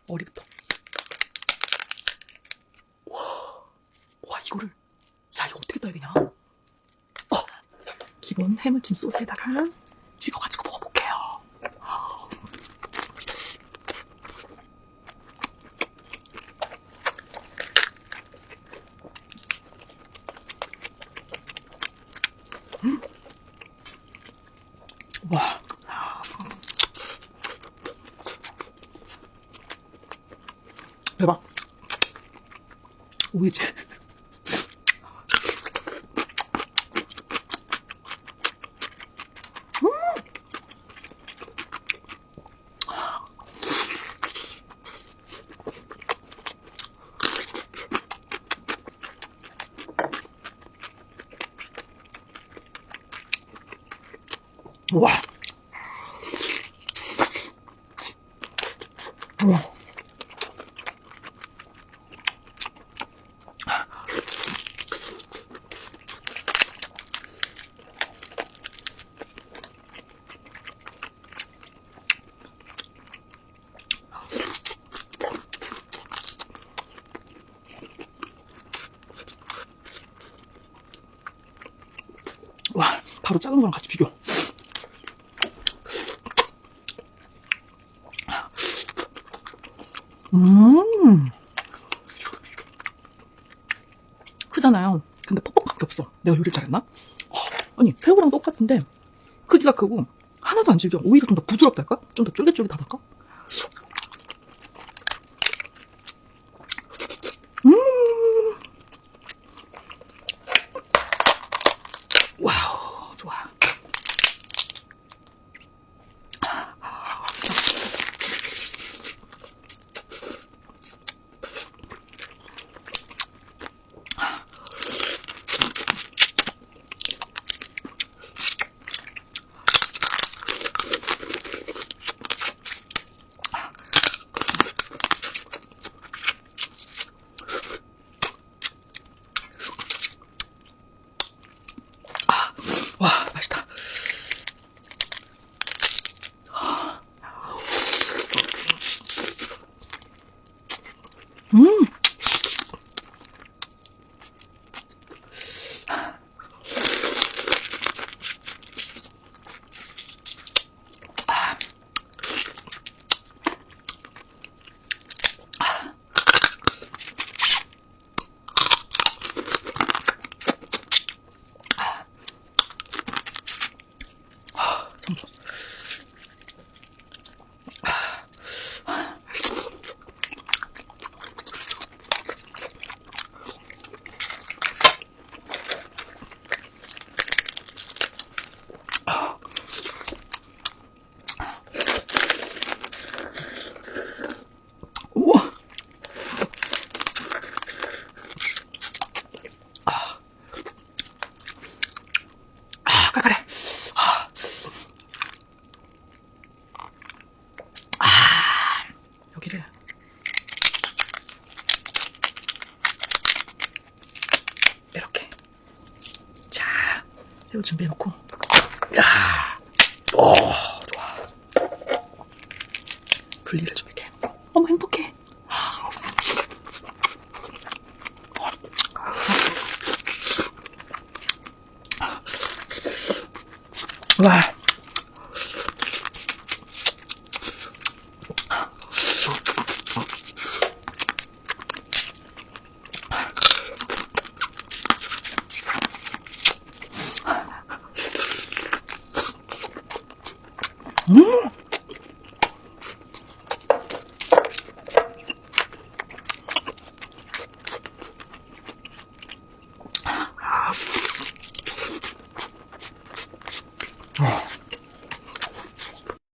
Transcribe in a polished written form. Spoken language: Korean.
머리부터. 와, 이거를. 야, 이거 어떻게 떠야 되냐? 기본 해물찜 소스에다가 찍어가지고 먹어볼게요. 와. 대박. 오이지. 와. 와. 와, 바로 작은 거랑 같이 비교. 크잖아요. 근데 퍽퍽한 게 없어. 내가 요리를 잘했나? 아니, 새우랑 똑같은데 크기가 크고 하나도 안 질겨. 오히려 좀 더 부드럽달까? 좀 더 쫄깃쫄깃하달까? 와우, 좋아. 와, 맛있다. 음. 우와. 깔깔해. 여기를 이렇게. 자, 새우 준비해놓고. 야, 좋아. 분리를 좀 이렇게 해놓고. 어머, 행복해. 와. 음.